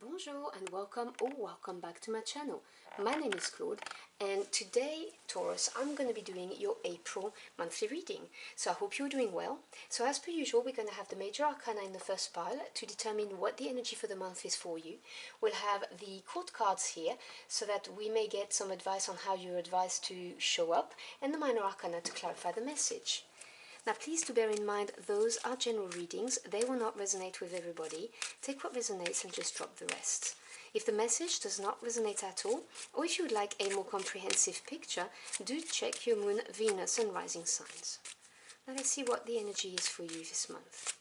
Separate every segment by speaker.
Speaker 1: Bonjour and welcome or welcome back to my channel. My name is Claude and today, Taurus, I'm going to be doing your April monthly reading. So I hope you're doing well. So as per usual, we're going to have the major arcana in the first pile to determine what the energy for the month is for you. We'll have the court cards here so that we may get some advice on how you're advised to show up, and the minor arcana to clarify the message. Now please do bear in mind those are general readings, they will not resonate with everybody. Take what resonates and just drop the rest. If the message does not resonate at all, or if you would like a more comprehensive picture, do check your moon, Venus and rising signs. Now let's see what the energy is for you this month.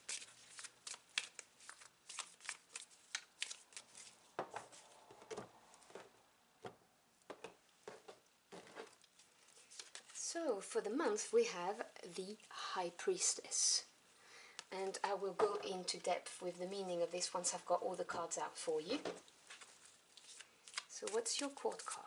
Speaker 1: So for the month we have the High Priestess, and I will go into depth with the meaning of this once I've got all the cards out for you. So what's your court card?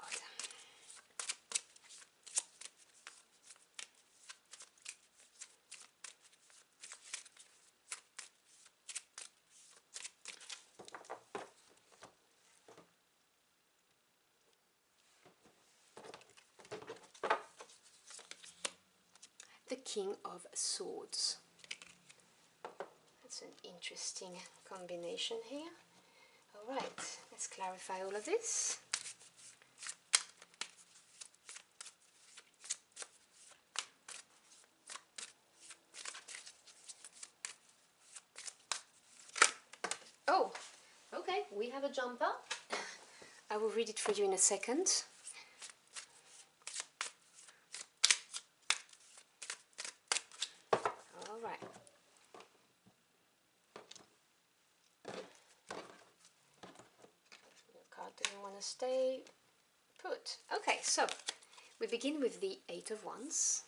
Speaker 1: The King of Swords. That's an interesting combination here. Alright, let's clarify all of this. Oh, okay, we have a jumper. I will read it for you in a second. Alright. Your card doesn't want to stay put. Okay, so we begin with the Eight of Wands.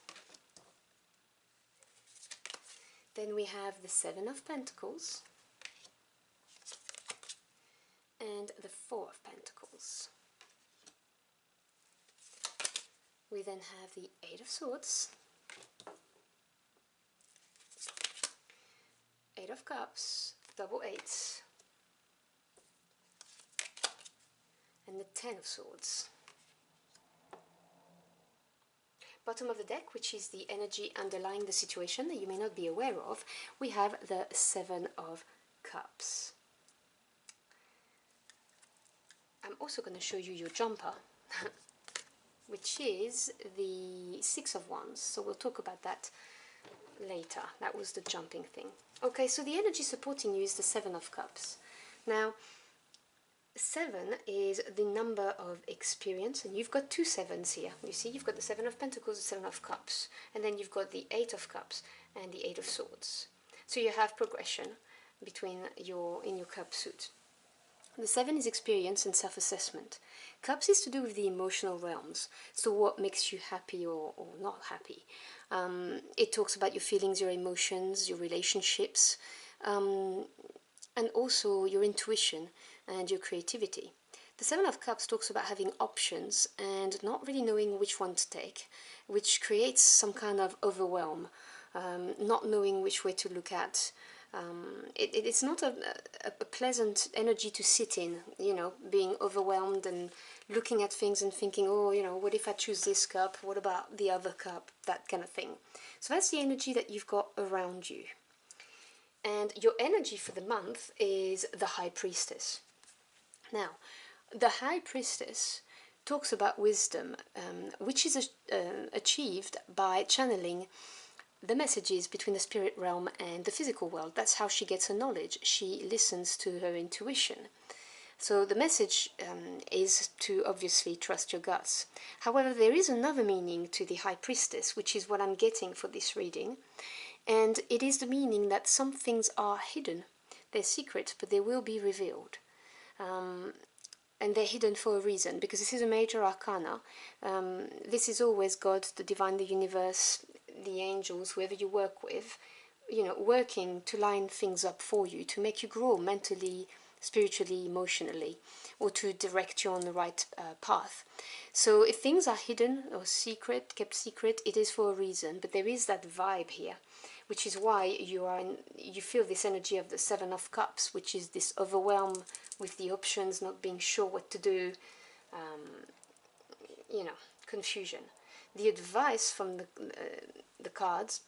Speaker 1: Then we have the Seven of Pentacles. And the Four of Pentacles. We then have the Eight of Swords, Eight of Cups, double eights, and the Ten of Swords. Bottom of the deck, which is the energy underlying the situation that you may not be aware of, we have the Seven of Cups. I'm also going to show you your jumper, which is the Six of Wands, so we'll talk about that later. That was the jumping thing. Okay, so the energy supporting you is the Seven of Cups. Now, 7 is the number of experience, and you've got two sevens here. You see, you've got the Seven of Pentacles, the Seven of Cups, and then you've got the Eight of Cups and the Eight of Swords. So you have progression between in your cup suit. The 7 is experience and self-assessment. Cups is to do with the emotional realms, so what makes you happy or not happy. It talks about your feelings, your emotions, your relationships, and also your intuition and your creativity. The Seven of Cups talks about having options and not really knowing which one to take, which creates some kind of overwhelm, not knowing which way to look at. It's not a pleasant energy to sit in, you know, being overwhelmed and looking at things and thinking, oh, you know, what if I choose this cup? What about the other cup? That kind of thing. So that's the energy that you've got around you. And your energy for the month is the High Priestess. Now, the High Priestess talks about wisdom, which is achieved by channeling the messages between the spirit realm and the physical world. That's how she gets her knowledge. She listens to her intuition. So the message is to obviously trust your guts. However, there is another meaning to the High Priestess, which is what I'm getting for this reading. And it is the meaning that some things are hidden. They're secret, but they will be revealed. And they're hidden for a reason, because this is a major arcana. This is always God, the divine, the universe, the angels, whoever you work with, you know, working to line things up for you, to make you grow mentally, spiritually, emotionally, or to direct you on the right path. So if things are hidden or secret, kept secret, it is for a reason, but there is that vibe here, which is why you feel this energy of the Seven of Cups, which is this overwhelm with the options, not being sure what to do, you know, confusion. The advice from the cards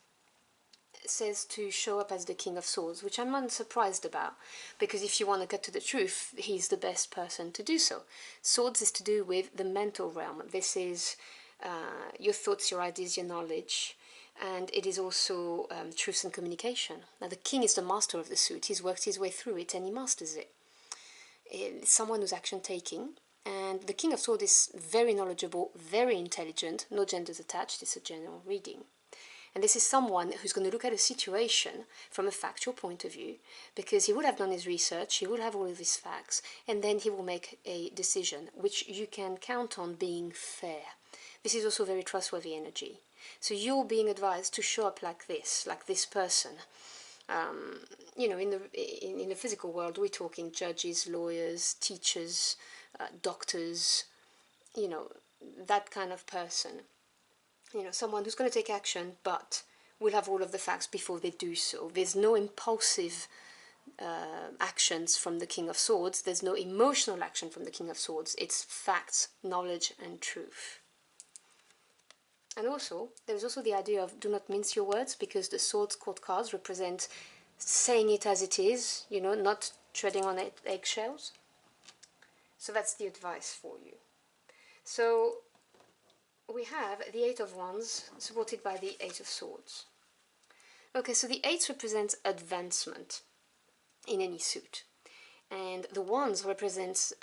Speaker 1: says to show up as the King of Swords, which I'm unsurprised about, because if you want to cut to the truth, he's the best person to do so. Swords is to do with the mental realm. This is your thoughts, your ideas, your knowledge, and it is also truth and communication. Now, the King is the master of the suit. He's worked his way through it and he masters it. It's someone who's action-taking, and the King of Swords is very knowledgeable, very intelligent, no genders attached, it's a general reading. And this is someone who's going to look at a situation from a factual point of view, because he would have done his research, he would have all of his facts, and then he will make a decision, which you can count on being fair. This is also very trustworthy energy. So you're being advised to show up like this person. You know, in the physical world, we're talking judges, lawyers, teachers, doctors, you know, that kind of person. You know, someone who's going to take action, but will have all of the facts before they do so. There's no impulsive actions from the King of Swords. There's no emotional action from the King of Swords. It's facts, knowledge, and truth. And also, there's also the idea of do not mince your words, because the Swords court cards represent saying it as it is, you know, not treading on eggshells. So that's the advice for you. So we have the Eight of Wands supported by the Eight of Swords. Okay, so the Eight represents advancement in any suit, and the Wands represents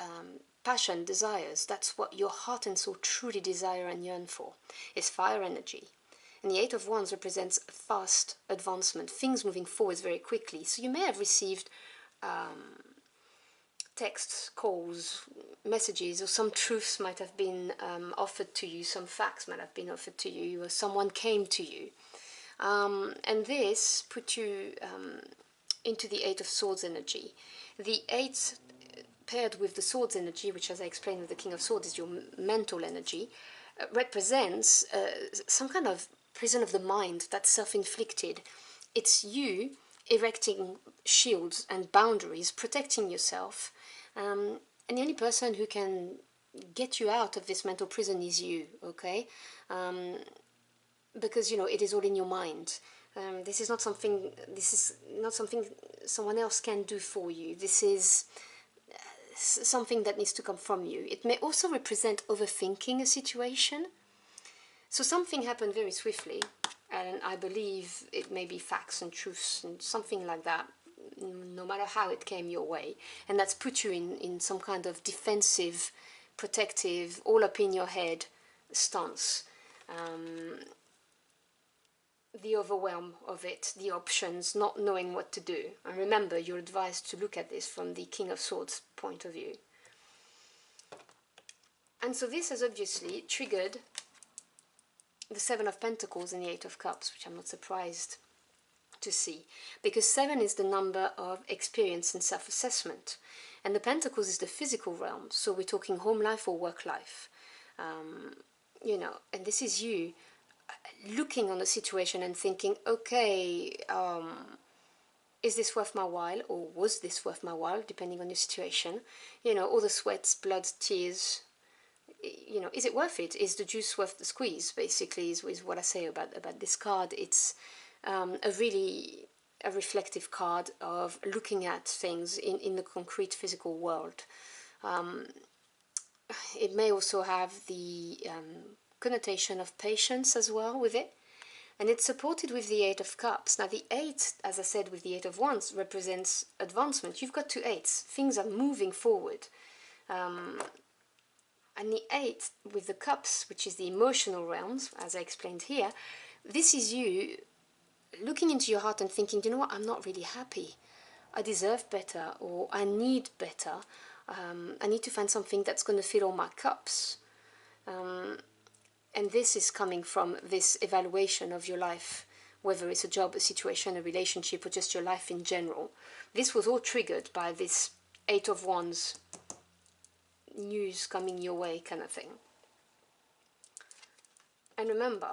Speaker 1: passion, desires. That's what your heart and soul truly desire and yearn for. It's fire energy. And the Eight of Wands represents fast advancement, things moving forwards very quickly. So you may have received texts, calls, messages, or some truths might have been offered to you, some facts might have been offered to you, or someone came to you. And this put you into the Eight of Swords energy. The Eight paired with the Swords energy, which, as I explained with the King of Swords, is your mental energy, represents some kind of prison of the mind that's self-inflicted. It's you erecting shields and boundaries, protecting yourself, and the only person who can get you out of this mental prison is you, okay? Because, you know, it is all in your mind. This is not something someone else can do for you. This is something that needs to come from you. It may also represent overthinking a situation. So something happened very swiftly, and I believe it may be facts and truths and something like that, no matter how it came your way, and that's put you in some kind of defensive, protective, all up in your head stance. The overwhelm of it, the options, not knowing what to do. And remember, you're advised to look at this from the King of Swords point of view. And so this has obviously triggered the Seven of Pentacles and the Eight of Cups, which I'm not surprised to see, because 7 is the number of experience and self-assessment, and the Pentacles is the physical realm, so we're talking home life or work life. You know, and this is you looking on the situation and thinking, okay, is this worth my while, or was this worth my while, depending on your situation? You know, all the sweats, blood, tears, you know, is it worth it? Is the juice worth the squeeze, basically, is what I say about this card. It's a reflective card of looking at things in the concrete physical world. It may also have the connotation of patience as well with it, and it's supported with the Eight of Cups. Now the 8, as I said, with the Eight of Wands represents advancement. You've got 2 8s, things are moving forward, and the 8 with the Cups, which is the emotional realms, as I explained here, this is you looking into your heart and thinking, you know what, I'm not really happy, I deserve better, or I need better, I need to find something that's going to fill all my cups. And this is coming from this evaluation of your life, whether it's a job, a situation, a relationship, or just your life in general. This was all triggered by this Eight of Wands news coming your way kind of thing. And remember,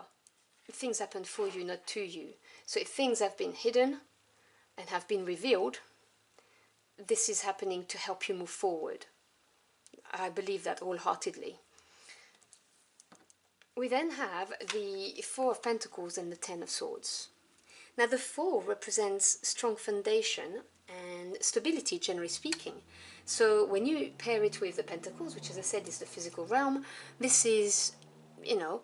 Speaker 1: things happen for you, not to you. So if things have been hidden and have been revealed, this is happening to help you move forward. I believe that wholeheartedly. We then have the Four of Pentacles and the Ten of Swords. Now the Four represents strong foundation and stability, generally speaking. So when you pair it with the Pentacles, which as I said is the physical realm, this is, you know,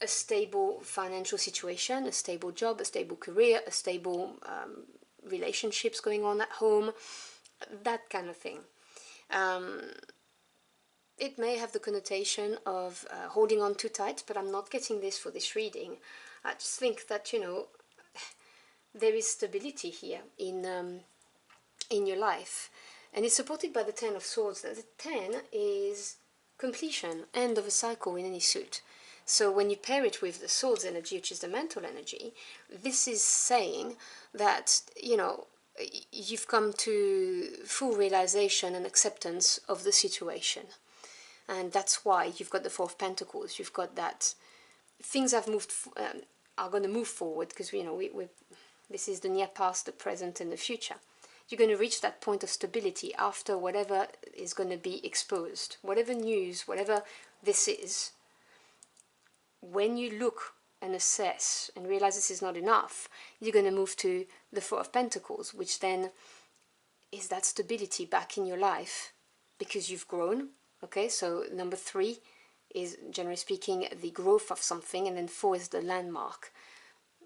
Speaker 1: a stable financial situation, a stable job, a stable career, a stable relationships going on at home, that kind of thing. It may have the connotation of holding on too tight, but I'm not getting this for this reading. I just think that, you know, there is stability here in your life. And it's supported by the Ten of Swords. The Ten is completion, end of a cycle in any suit. So when you pair it with the Swords energy, which is the mental energy, this is saying that, you know, you've come to full realization and acceptance of the situation. And that's why you've got the Four of Pentacles. You've got that things have moved, are going to move forward, because, you know, this is the near past, the present, and the future. You're going to reach that point of stability after whatever is going to be exposed. Whatever news, whatever this is, when you look and assess and realize this is not enough, you're going to move to the Four of Pentacles, which then is that stability back in your life because you've grown. Okay, so number 3 is, generally speaking, the growth of something, and then 4 is the landmark,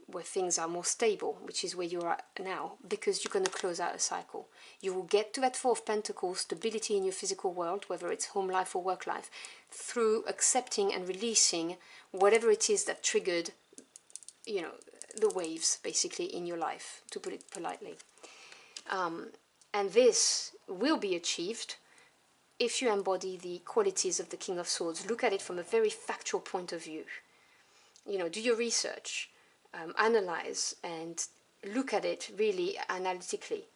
Speaker 1: where things are more stable, which is where you are now, because you're going to close out a cycle. You will get to that Four of Pentacles, stability in your physical world, whether it's home life or work life, through accepting and releasing whatever it is that triggered, you know, the waves, basically, in your life, to put it politely. And this will be achieved if you embody the qualities of the King of Swords. Look at it from a very factual point of view. You know, do your research, analyze, and look at it really analytically.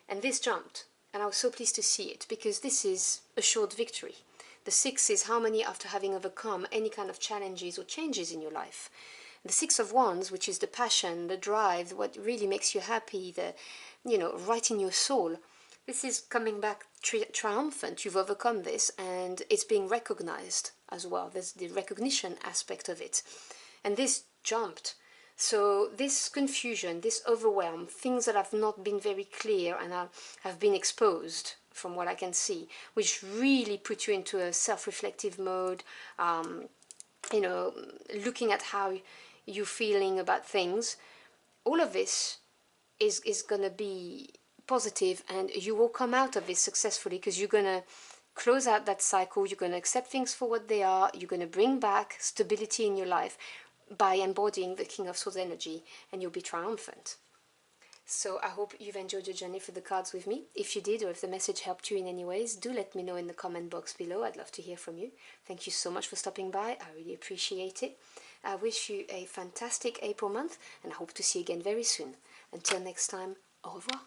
Speaker 1: And this jumped, and I was so pleased to see it, because this is a short victory. The 6 is harmony after having overcome any kind of challenges or changes in your life. The 6 of Wands, which is the passion, the drive, what really makes you happy, the, you know, right in your soul. This is coming back triumphant. You've overcome this, and it's being recognized as well. There's the recognition aspect of it. And this jumped. So this confusion, this overwhelm, things that have not been very clear and have been exposed from what I can see, which really put you into a self-reflective mode, you know, looking at how you're feeling about things. All of this is going to be positive, and you will come out of this successfully, because you're going to close out that cycle, you're going to accept things for what they are, you're going to bring back stability in your life by embodying the King of Swords energy, and you'll be triumphant. So I hope you've enjoyed your journey for the cards with me. If you did, or if the message helped you in any ways, do let me know in the comment box below. I'd love to hear from you. Thank you so much for stopping by. I really appreciate it. I wish you a fantastic April month, and I hope to see you again very soon. Until next time, au revoir.